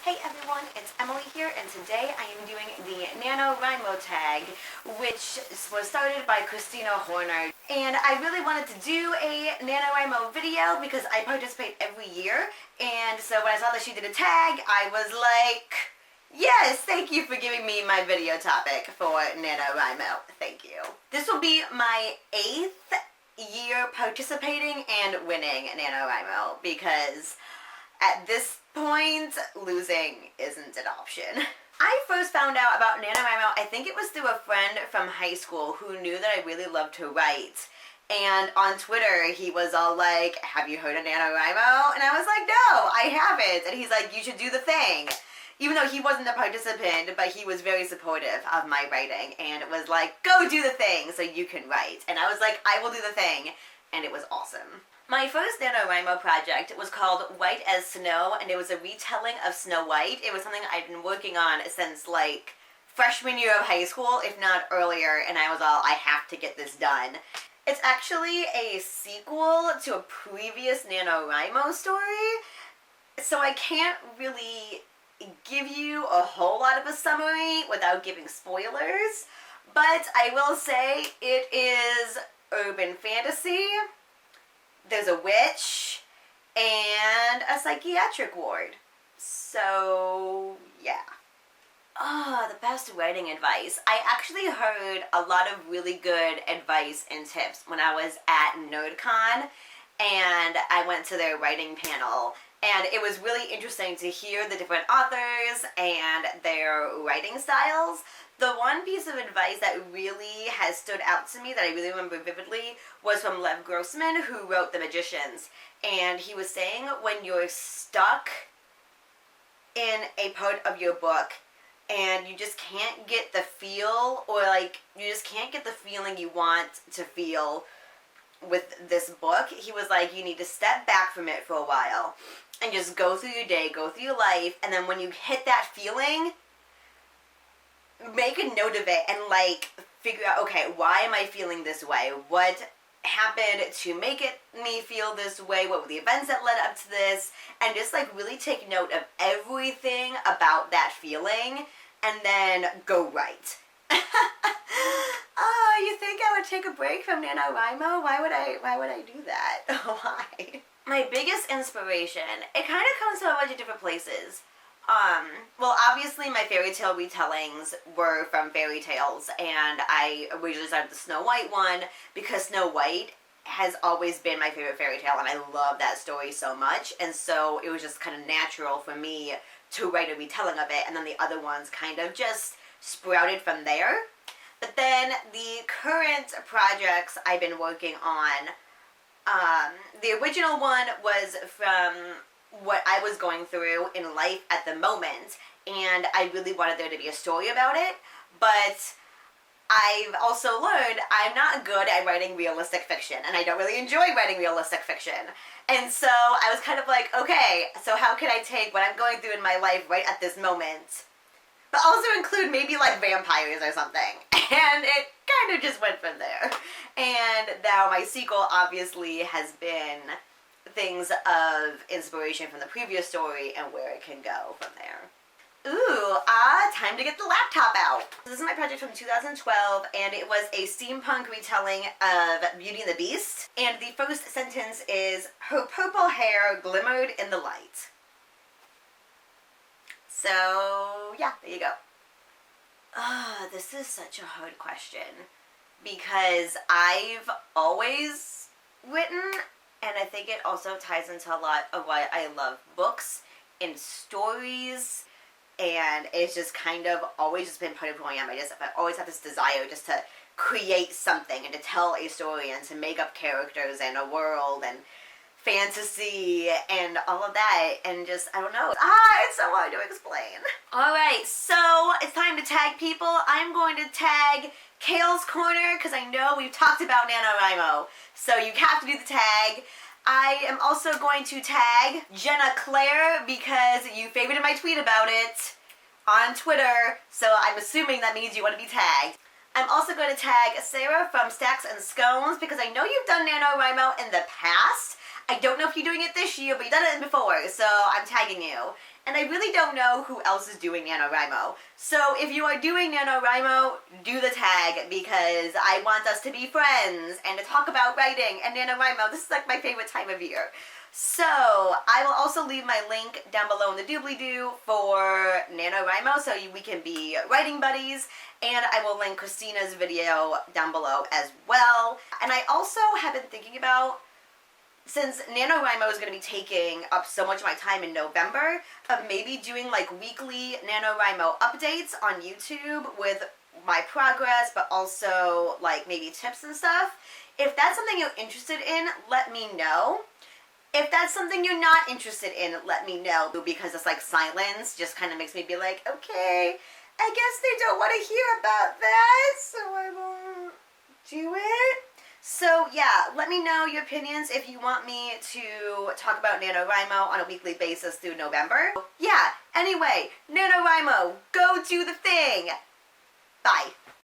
Hey everyone, it's Emily here, and today I am doing the NaNoWriMo Tag, which was started by Christina Horner. And I really wanted to do a NaNoWriMo video because I participate every year, and so when I saw that she did a tag, I was like, yes, thank you for giving me my video topic for NaNoWriMo. Thank you. This will be my 8th year participating and winning NaNoWriMo because at this point, losing isn't an option. I first found out about NaNoWriMo, I think it was through a friend from high school who knew that I really loved to write. And on Twitter, he was all like, have you heard of NaNoWriMo? And I was like, no, I haven't. And he's like, you should do the thing. Even though he wasn't a participant, but he was very supportive of my writing. And it was like, go do the thing so you can write. And I was like, I will do the thing. And it was awesome. My first NaNoWriMo project was called White as Snow, and it was a retelling of Snow White. It was something I'd been working on since, like, freshman year of high school, if not earlier, and I was all, I have to get this done. It's actually a sequel to a previous NaNoWriMo story, so I can't really give you a whole lot of a summary without giving spoilers, but I will say it is urban fantasy. There's a witch, and a psychiatric ward. So, yeah. Oh, the best writing advice. I actually heard a lot of really good advice and tips when I was at NerdCon, and I went to their writing panel. And it was really interesting to hear the different authors and their writing styles. The one piece of advice that really has stood out to me that I really remember vividly was from Lev Grossman, who wrote The Magicians. And he was saying when you're stuck in a part of your book and you just can't get the feel, or like you just can't get the feeling you want to feel with this book, he was like, you need to step back from it for a while and just go through your day, go through your life, and then when you hit that feeling, make a note of it and like figure out, okay, why am I feeling this way? What happened to make me feel this way? What were the events that led up to this? And just like really take note of everything about that feeling and then go write. Oh, you think I would take a break from NaNoWriMo? Why would I do that? Why? My biggest inspiration, it kind of comes from a bunch of different places. Well, obviously my fairy tale retellings were from fairy tales, and I originally started the Snow White one because Snow White has always been my favorite fairy tale, and I love that story so much, and so it was just kind of natural for me to write a retelling of it, and then the other ones kind of just sprouted from there. But then the current projects I've been working on, the original one was from what I was going through in life at the moment, and I really wanted there to be a story about it, but I've also learned I'm not good at writing realistic fiction, and I don't really enjoy writing realistic fiction. And so I was kind of like, okay, so how can I take what I'm going through in my life right at this moment, but also include maybe like vampires or something? And it kind of just went from there. And now my sequel obviously has been things of inspiration from the previous story and where it can go from there. Ooh, time to get the laptop out. This is my project from 2012, and it was a steampunk retelling of Beauty and the Beast. And the first sentence is, her purple hair glimmered in the light. So, yeah, there you go. This is such a hard question because I've always written, and I think it also ties into a lot of why I love books and stories, and it's just kind of always just been part of who I am. I always have this desire just to create something and to tell a story and to make up characters and a world and fantasy and all of that, and just, I don't know. It's so hard to explain. Alright, so it's time to tag people. I'm going to tag Kale's Corner because I know we've talked about NaNoWriMo, so you have to do the tag. I am also going to tag Jenna Claire because you favorited my tweet about it on Twitter, so I'm assuming that means you want to be tagged. I'm also going to tag Sarah from Stacks and Scones because I know you've done NaNoWriMo in the past. I don't know if you're doing it this year, but you've done it before, so I'm tagging you. and I really don't know who else is doing NaNoWriMo. So if you are doing NaNoWriMo, do the tag, because I want us to be friends and to talk about writing and NaNoWriMo. This is like my favorite time of year. So I will also leave my link down below in the doobly-doo for NaNoWriMo so we can be writing buddies, and I will link Christina's video down below as well. And I also have been thinking about, since NaNoWriMo is going to be taking up so much of my time in November, of maybe doing like weekly NaNoWriMo updates on YouTube with my progress, but also like maybe tips and stuff. If that's something you're interested in, let me know. If that's something you're not interested in, let me know, because it's like silence just kind of makes me be like, okay, I guess they don't want to hear about that, so I won't do it. So yeah, let me know your opinions if you want me to talk about NaNoWriMo on a weekly basis through November. Yeah, anyway, NaNoWriMo, go do the thing. Bye.